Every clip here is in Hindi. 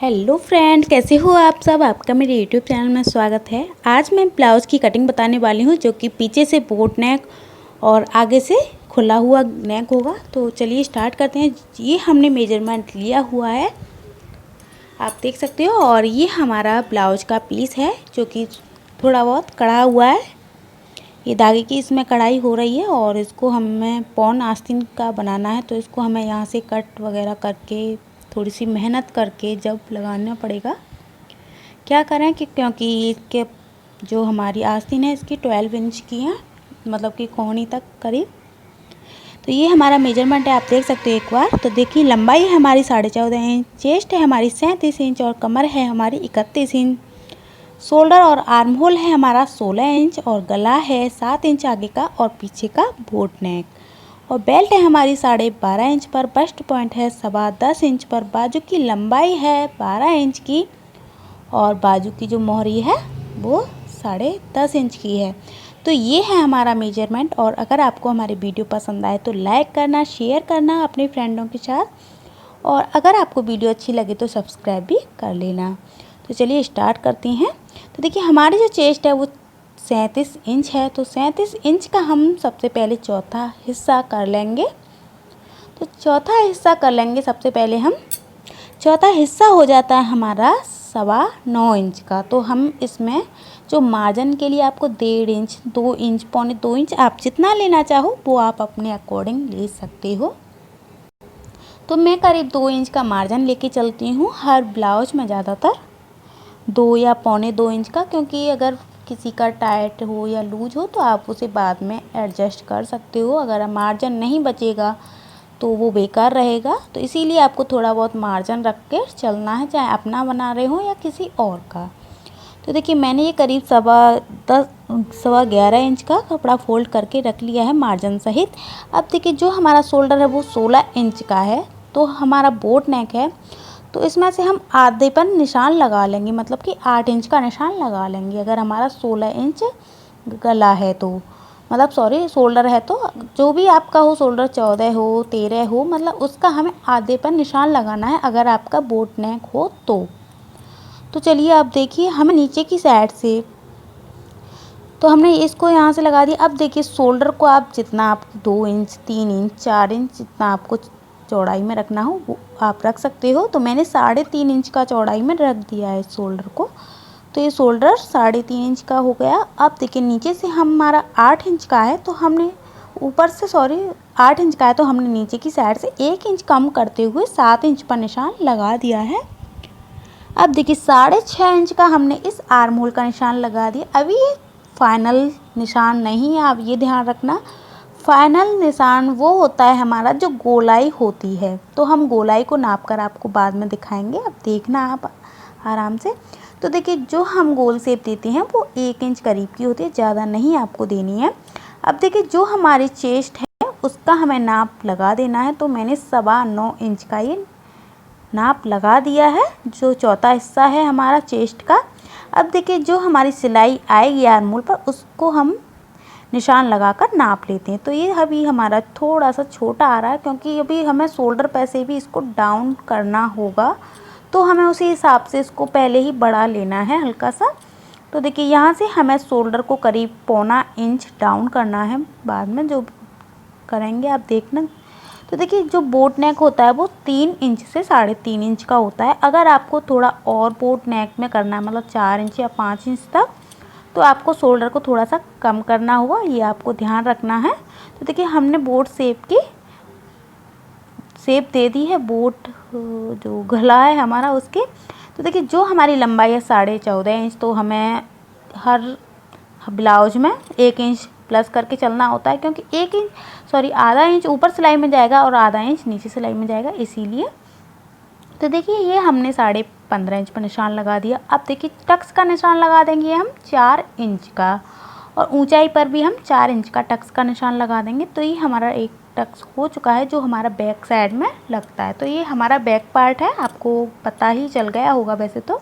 हेलो फ्रेंड, कैसे हो आप सब। आपका मेरे यूट्यूब चैनल में स्वागत है। आज मैं ब्लाउज़ की कटिंग बताने वाली हूँ, जो कि पीछे से बोट नेक और आगे से खुला हुआ नेक होगा। तो चलिए स्टार्ट करते हैं। ये हमने मेजरमेंट लिया हुआ है, आप देख सकते हो। और ये हमारा ब्लाउज का पीस है, जो कि थोड़ा बहुत कढ़ा हुआ है। ये धागे की इसमें कढ़ाई हो रही है और इसको हमें पौन आस्तीन का बनाना है। तो इसको हमें यहाँ से कट वगैरह करके थोड़ी सी मेहनत करके जब लगाना पड़ेगा। क्या करें कि क्योंकि इसके जो हमारी आस्तीन है इसकी 12 इंच की है, मतलब कि कोहनी तक करीब। तो ये हमारा मेजरमेंट है, आप देख सकते हो एक बार। तो देखिए, लंबाई है हमारी 14.5 इंच, चेस्ट है हमारी 37 इंच और कमर है हमारी 31 इंच। शोल्डर और आर्म होल है हमारा 16 इंच और गला है 7 इंच आगे का और पीछे का बोट नेक। और बेल्ट है हमारी 12.5 इंच पर। बस्ट पॉइंट है 10.25 इंच पर। बाजू की लंबाई है 12 इंच की और बाजू की जो मोहरी है वो 10.5 इंच की है। तो ये है हमारा मेजरमेंट। और अगर आपको हमारी वीडियो पसंद आए तो लाइक करना, शेयर करना अपने फ्रेंडों के साथ, और अगर आपको वीडियो अच्छी लगे तो सब्सक्राइब भी कर लेना। तो चलिए स्टार्ट करते हैं। तो देखिए, हमारी जो चेस्ट है वो 37 इंच है। तो 37 इंच का हम सबसे पहले चौथा हिस्सा कर लेंगे। तो चौथा हिस्सा कर लेंगे सबसे पहले हम। चौथा हिस्सा हो जाता है हमारा 9.25 इंच का। तो हम इसमें जो मार्जिन के लिए आपको 1.5 इंच, 2 इंच, 1.25 इंच, आप जितना लेना चाहो वो आप अपने अकॉर्डिंग ले सकते हो। तो मैं करीब 2 इंच का मार्जिन लेके चलती हूँ हर ब्लाउज में, ज़्यादातर 2 या 1.25 इंच का, क्योंकि अगर किसी का टाइट हो या लूज हो तो आप उसे बाद में एडजस्ट कर सकते हो। अगर मार्जिन नहीं बचेगा तो वो बेकार रहेगा। तो इसीलिए आपको थोड़ा बहुत मार्जिन रख के चलना है, चाहे अपना बना रहे हो या किसी और का। तो देखिए, मैंने ये करीब 11.25 इंच का कपड़ा फोल्ड करके रख लिया है मार्जिन सहित। अब देखिए, जो हमारा शोल्डर है वो 16 इंच का है। तो हमारा बोट नेक है, तो इसमें से हम आधे पर निशान लगा लेंगे, मतलब कि 8 इंच का निशान लगा लेंगे। अगर हमारा 16 इंच गला है तो, मतलब सॉरी शोल्डर है, तो जो भी आपका हो, शोल्डर 14 हो 13 हो, मतलब उसका हमें आधे पर निशान लगाना है अगर आपका बोट नेक हो तो चलिए आप देखिए, हमें नीचे की साइड से तो हमने इसको यहाँ से लगा दिया। अब देखिए, शोल्डर को आप जितना आप 2 इंच, 3 इंच, 4 इंच जितना आपको चौड़ाई में रखना हो वो आप रख सकते हो। तो मैंने 3.5 इंच का चौड़ाई में रख दिया है शोल्डर को। तो ये शोल्डर 3.5 इंच का हो गया। अब देखिए, नीचे से हमारा 8 इंच का है, तो हमने ऊपर से 8 इंच का है, तो हमने नीचे की साइड से 1 इंच कम करते हुए 7 इंच पर निशान लगा दिया है। अब देखिए, 6.5 इंच का हमने इस आर्म होल का निशान लगा दिया। अभी ये फाइनल निशान नहीं है, आप ये ध्यान रखना। फाइनल निशान वो होता है हमारा जो गोलाई होती है। तो हम गोलाई को नाप कर आपको बाद में दिखाएंगे, अब देखना आप आराम से। तो देखिए, जो हम गोल शेप देते हैं वो 1 इंच करीब की होती है, ज़्यादा नहीं आपको देनी है। अब देखिए, जो हमारी चेस्ट है उसका हमें नाप लगा देना है। तो मैंने 9.25 इंच का ये नाप लगा दिया है, जो चौथा हिस्सा है हमारा चेस्ट का। अब देखिए, जो हमारी सिलाई आएगी आर्म होल पर उसको हम निशान लगाकर नाप लेते हैं। तो ये अभी हमारा थोड़ा सा छोटा आ रहा है, क्योंकि अभी हमें शोल्डर पे से भी इसको डाउन करना होगा। तो हमें उसी हिसाब से इसको पहले ही बढ़ा लेना है हल्का सा। तो देखिए, यहाँ से हमें शोल्डर को करीब 1.25 इंच डाउन करना है, बाद में जो करेंगे आप देखना। तो देखिए, जो बोट नेक होता है वो 3 इंच से 3.5 इंच का होता है। अगर आपको थोड़ा और बोट नेक में करना है, मतलब 4 इंच या 5 इंच तक, तो आपको शोल्डर को थोड़ा सा कम करना होगा, ये आपको ध्यान रखना है। तो देखिए, हमने बोट शेप दे दी है, बोट जो गला है हमारा उसके। तो देखिए, जो हमारी लंबाई है 14.5 इंच, तो हमें हर ब्लाउज में 1 इंच प्लस करके चलना होता है, क्योंकि आधा इंच ऊपर सिलाई में जाएगा और आधा इंच नीचे सिलाई में जाएगा, इसीलिए। तो देखिए, ये हमने 15.5 इंच पर निशान लगा दिया। अब देखिए, टक्स का निशान लगा देंगे हम 4 इंच का, और ऊंचाई पर भी हम 4 इंच का टक्स का निशान लगा देंगे। तो ये हमारा एक टक्स हो चुका है, जो हमारा बैक साइड में लगता है। तो ये हमारा बैक पार्ट है, आपको पता ही चल गया होगा वैसे तो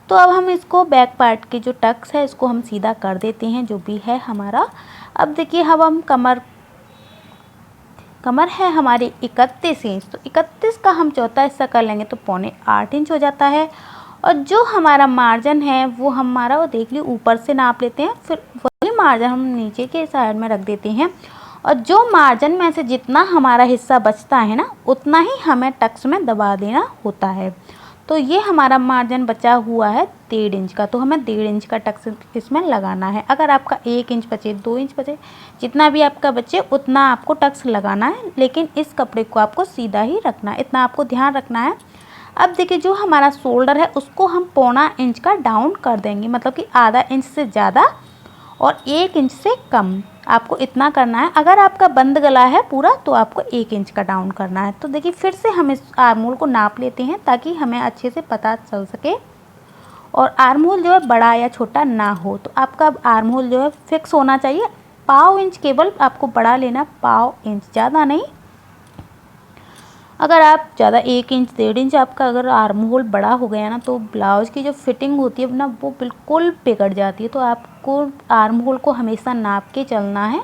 अब हम इसको बैक पार्ट के जो टक्स है इसको हम सीधा कर देते हैं, जो भी है हमारा। अब देखिए, अब हम कमर कमर है हमारी 31 इंच, तो 31 का हम चौथा हिस्सा कर लेंगे तो 7.25 इंच हो जाता है। और जो हमारा मार्जिन है वो हमारा, वो देख लीजिए ऊपर से नाप लेते हैं, फिर वही मार्जिन हम नीचे के साइड में रख देते हैं। और जो मार्जिन में से जितना हमारा हिस्सा बचता है ना, उतना ही हमें टक्स में दबा देना होता है। तो ये हमारा मार्जिन बचा हुआ है 1.5 इंच का, तो हमें 1.5 इंच का टक्स इसमें लगाना है। अगर आपका 1 इंच बचे, 2 इंच बचे, जितना भी आपका बचे उतना आपको टक्स लगाना है, लेकिन इस कपड़े को आपको सीधा ही रखना है, इतना आपको ध्यान रखना है। अब देखिए जो हमारा शोल्डर है उसको हम 1.25 इंच का डाउन कर देंगे, मतलब कि आधा इंच से ज़्यादा और 1 इंच से कम आपको इतना करना है। अगर आपका बंद गला है पूरा तो आपको 1 इंच का डाउन करना है। तो देखिए फिर से हम इस आर्म होल को नाप लेते हैं ताकि हमें अच्छे से पता चल सके। और आर्म होल जो है बड़ा या छोटा ना हो, तो आपका आर्म होल जो है फिक्स होना चाहिए। 1/4 इंच केवल आपको बड़ा लेना, 1/4 इंच, ज़्यादा नहीं। अगर आप ज़्यादा 1 इंच 1.5 इंच आपका अगर आर्म होल बड़ा हो गया ना, तो ब्लाउज़ की जो फिटिंग होती है ना वो बिल्कुल बिगड़ जाती है। तो आपको आर्म होल को हमेशा नाप के चलना है,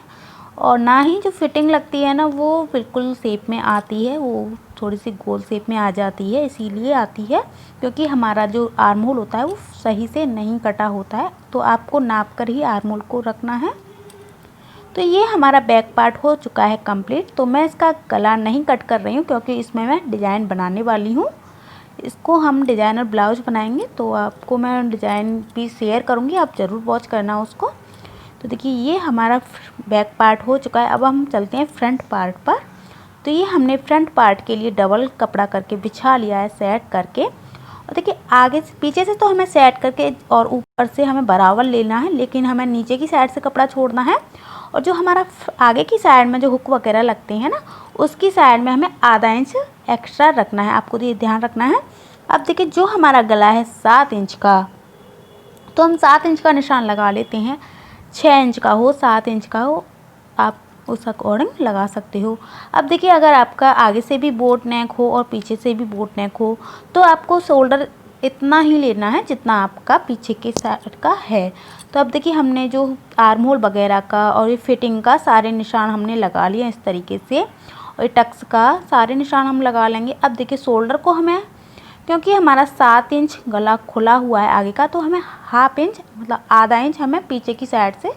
और ना ही जो फिटिंग लगती है ना वो बिल्कुल शेप में आती है, वो थोड़ी सी गोल शेप में आ जाती है। इसीलिए आती है क्योंकि हमारा जो आर्म होल होता है वो सही से नहीं कटा होता है। तो आपको नाप कर ही आर्म होल को रखना है। तो ये हमारा बैक पार्ट हो चुका है कंप्लीट। तो मैं इसका गला नहीं कट कर रही हूँ क्योंकि इसमें मैं डिज़ाइन बनाने वाली हूँ। इसको हम डिज़ाइनर ब्लाउज बनाएंगे, तो आपको मैं डिज़ाइन भी शेयर करूँगी, आप ज़रूर वॉच करना उसको। तो देखिए ये हमारा बैक पार्ट हो चुका है। अब हम चलते हैं फ्रंट पार्ट पर। तो ये हमने फ्रंट पार्ट के लिए डबल कपड़ा करके बिछा लिया है, सेट करके। और देखिए आगे से पीछे से तो हमें सेट करके और ऊपर से हमें बराबर लेना है, लेकिन हमें नीचे की साइड से कपड़ा छोड़ना है। और जो हमारा आगे की साइड में जो हुक वगैरह लगते हैं ना, उसकी साइड में हमें आधा इंच एक्स्ट्रा रखना है, आपको ये ध्यान रखना है। अब देखिए जो हमारा गला है 7 इंच का, तो हम 7 इंच का निशान लगा लेते हैं। 6 इंच का हो, 7 इंच का हो, आप उस अकॉर्डिंग लगा सकते हो। अब देखिए अगर आपका आगे से भी बोट नेक हो और पीछे से भी बोट नेक हो, तो आपको शोल्डर इतना ही लेना है जितना आपका पीछे के साइड का है। तो अब देखिए हमने जो आर्म होल वगैरह का और ये फिटिंग का सारे निशान हमने लगा लिए इस तरीके से, और टक्स का सारे निशान हम लगा लेंगे। अब देखिए शोल्डर को हमें, क्योंकि हमारा 7 इंच गला खुला हुआ है आगे का, तो हमें हाफ इंच मतलब आधा इंच हमें पीछे की साइड से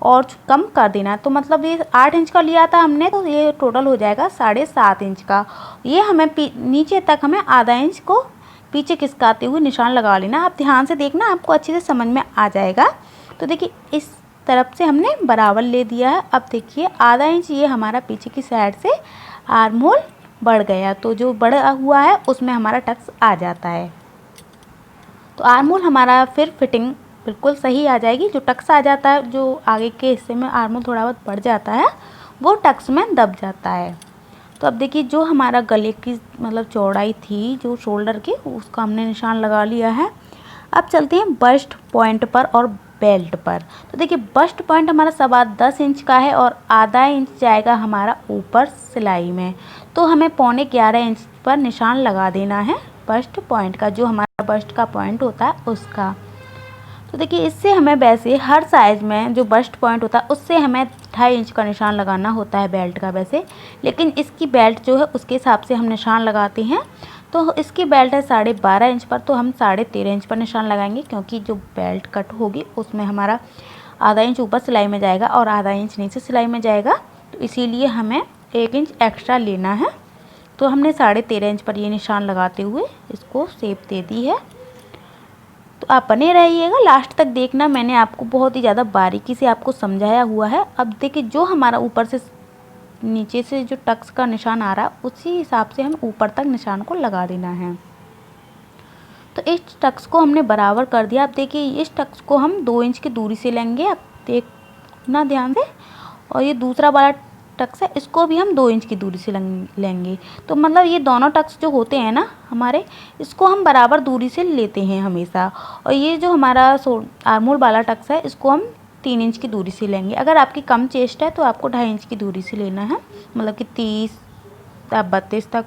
और कम कर देना है। तो मतलब ये 8 इंच का लिया था हमने, तो ये टोटल हो जाएगा 7.5 इंच का। ये हमें नीचे तक हमें आधा इंच को पीछे खिसकाते हुए निशान लगा लेना। आप ध्यान से देखना, आपको अच्छे से समझ में आ जाएगा। तो देखिए इस तरफ से हमने बराबर ले दिया है। अब देखिए आधा इंच ये हमारा पीछे की साइड से आर्म होल बढ़ गया, तो जो बढ़ा हुआ है उसमें हमारा टक्स आ जाता है। तो आर्म होल हमारा फिर फिटिंग बिल्कुल सही आ जाएगी। जो टक्स आ जाता है, जो आगे के हिस्से में आर्म होल थोड़ा बहुत बढ़ जाता है, वो टक्स में दब जाता है। तो अब देखिए जो हमारा गले की मतलब चौड़ाई थी जो शोल्डर की, उसका हमने निशान लगा लिया है। अब चलते हैं बस्ट पॉइंट पर और बेल्ट पर। तो देखिए बस्ट पॉइंट हमारा 10.25 इंच का है और आधा इंच जाएगा हमारा ऊपर सिलाई में। तो हमें 11.25 इंच पर निशान लगा देना है बस्ट पॉइंट का, जो हमारा बस्ट का पॉइंट होता है उसका। तो देखिए इससे हमें वैसे हर साइज़ में जो बस्ट पॉइंट होता है उससे हमें 2.5 इंच का निशान लगाना होता है बेल्ट का वैसे, लेकिन इसकी बेल्ट जो है उसके हिसाब से हम निशान लगाते हैं। तो इसकी बेल्ट है 12.5 इंच पर, तो हम 13.5 इंच पर निशान लगाएंगे, क्योंकि जो बेल्ट कट होगी उसमें हमारा आधा इंच ऊपर सिलाई में जाएगा और आधा इंच नीचे सिलाई में जाएगा, तो इसीलिए हमें 1 इंच एक्स्ट्रा लेना है। तो हमने 13.5 इंच पर ये निशान लगाते हुए इसको शेप दे दी है। तो आप बने रहिएगा, लास्ट तक देखना, मैंने आपको बहुत ही ज़्यादा बारीकी से आपको समझाया हुआ है। अब देखिए जो हमारा ऊपर से नीचे से जो टक्स का निशान आ रहा है उसी हिसाब से हम ऊपर तक निशान को लगा देना है। तो इस टक्स को हमने बराबर कर दिया। अब देखिए इस टक्स को हम 2 इंच की दूरी से लेंगे, आप देखना ध्यान से। और ये दूसरा वाला टक्स है, इसको भी हम 2 इंच की दूरी से लेंगे। तो मतलब ये दोनों टक्स जो होते हैं ना हमारे, इसको हम बराबर दूरी से लेते हैं हमेशा। और ये जो हमारा आर्म होल वाला टक्स है, इसको हम 3 इंच की दूरी से लेंगे। अगर आपकी कम चेस्ट है तो आपको 2.5 इंच की दूरी से लेना है, मतलब कि 30 32 तक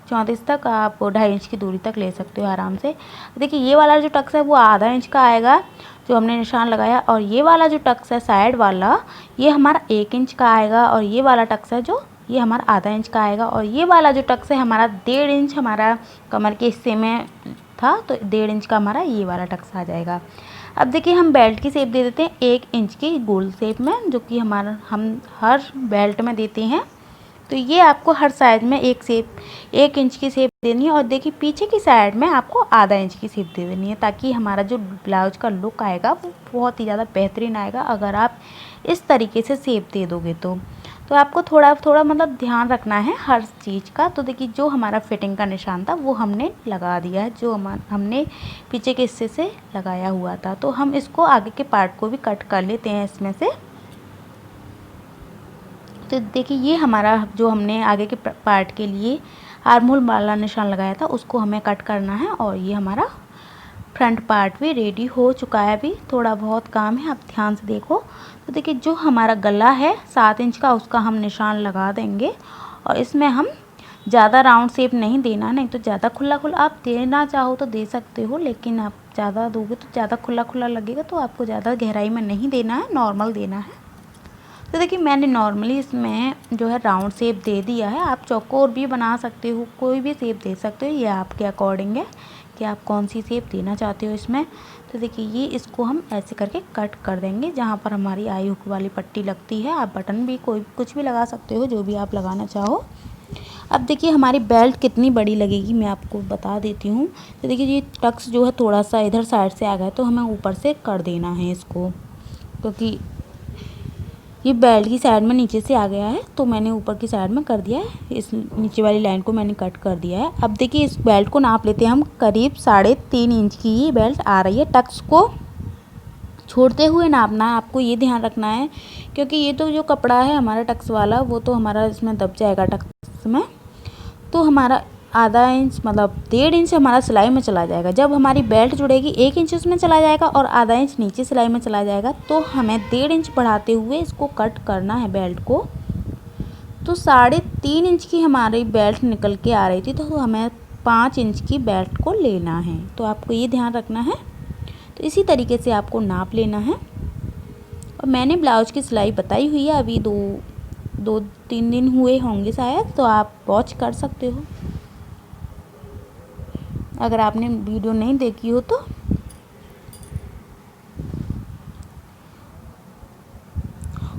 34 तक आप 2.5 इंच की दूरी तक ले सकते हो आराम से। देखिए ये वाला जो टक्स है वो आधा इंच का आएगा जो हमने निशान लगाया, और ये वाला जो टक्स है साइड वाला, ये हमारा 1 इंच का आएगा, और ये वाला टक्स है जो ये हमारा आधा इंच का आएगा। और ये वाला जो टक्स है हमारा 1.5 इंच हमारा कमर के हिस्से में था, तो 1.5 इंच का हमारा ये वाला टक्स आ जाएगा। अब देखिए हम बेल्ट की शेप दे देते हैं 1 इंच की गोल शेप में, जो कि हम हर बेल्ट में देते हैं। तो ये आपको हर साइड में 1 इंच की शेप देनी है। और देखिए पीछे की साइड में आपको आधा इंच की शेप दे देनी है, ताकि हमारा जो ब्लाउज का लुक आएगा वो बहुत ही ज़्यादा बेहतरीन आएगा अगर आप इस तरीके से शेप दे दोगे तो आपको थोड़ा थोड़ा मतलब ध्यान रखना है हर चीज़ का। तो देखिए जो हमारा फिटिंग का निशान था वो हमने लगा दिया है, जो हमने पीछे के हिस्से से लगाया हुआ था। तो हम इसको आगे के पार्ट को भी कट कर लेते हैं इसमें से। तो देखिए ये हमारा जो हमने आगे के पार्ट के लिए आर्म होल वाला निशान लगाया था उसको हमें कट करना है। और ये हमारा फ्रंट पार्ट भी रेडी हो चुका है, अभी थोड़ा बहुत काम है, आप ध्यान से देखो। तो देखिए जो हमारा गला है 7 इंच का उसका हम निशान लगा देंगे। और इसमें हम ज़्यादा राउंड शेप नहीं देना, नहीं तो ज़्यादा खुला खुला आप देना चाहो तो दे सकते हो, लेकिन आप ज़्यादा दोगे तो ज़्यादा खुला खुला लगेगा, तो आपको ज़्यादा गहराई में नहीं देना है, नॉर्मल देना है। तो देखिए मैंने नॉर्मली इसमें जो है राउंड शेप दे दिया है। आप चौकोर भी बना सकते हो, कोई भी शेप दे सकते हो, ये आपके अकॉर्डिंग है कि आप कौन सी शेप देना चाहते हो इसमें। तो देखिए ये इसको हम ऐसे करके कट कर देंगे जहाँ पर हमारी आई हुक वाली पट्टी लगती है। आप बटन भी कुछ भी लगा सकते हो, जो भी आप लगाना चाहो। अब देखिए हमारी बेल्ट कितनी बड़ी लगेगी मैं आपको बता देती हूँ। तो देखिए ये टक्स जो है थोड़ा सा इधर साइड से आ गया, तो हमें ऊपर से कर देना है इसको, क्योंकि ये बेल्ट की साइड में नीचे से आ गया है, तो मैंने ऊपर की साइड में कर दिया है। इस नीचे वाली लाइन को मैंने कट कर दिया है। अब देखिए इस बेल्ट को नाप लेते हैं हम, करीब 3.5 इंच की ये बेल्ट आ रही है। टक्स को छोड़ते हुए नापना है, आपको ये ध्यान रखना है, क्योंकि ये तो जो कपड़ा है हमारा टक्स वाला वो तो हमारा इसमें दब जाएगा टक्स में। तो हमारा आधा इंच मतलब 1.5 इंच हमारा सिलाई में चला जाएगा। जब हमारी बेल्ट जुड़ेगी 1 इंच उसमें चला जाएगा और आधा इंच नीचे सिलाई में चला जाएगा। तो हमें 1.5 इंच बढ़ाते हुए इसको कट करना है बेल्ट को। तो 3.5 इंच की हमारी बेल्ट निकल के आ रही थी, तो हमें 5 इंच की बेल्ट को लेना है। तो आपको ये ध्यान रखना है। तो इसी तरीके से आपको नाप लेना है। और मैंने ब्लाउज की सिलाई बताई हुई है, अभी 2-3 दिन हुए होंगे शायद, तो आप वॉच कर सकते हो अगर आपने वीडियो नहीं देखी हो तो।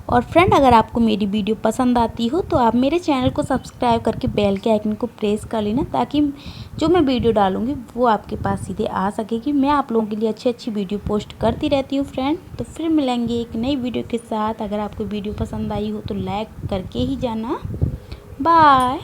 और फ्रेंड अगर आपको मेरी वीडियो पसंद आती हो तो आप मेरे चैनल को सब्सक्राइब करके बेल के आइकन को प्रेस कर लेना, ताकि जो मैं वीडियो डालूंगी वो आपके पास सीधे आ सकेगी। मैं आप लोगों के लिए अच्छी वीडियो पोस्ट करती रहती हूँ फ्रेंड। तो फिर मिलेंगे एक नई वीडियो के साथ। अगर आपको वीडियो पसंद आई हो तो लाइक करके ही जाना। बाय।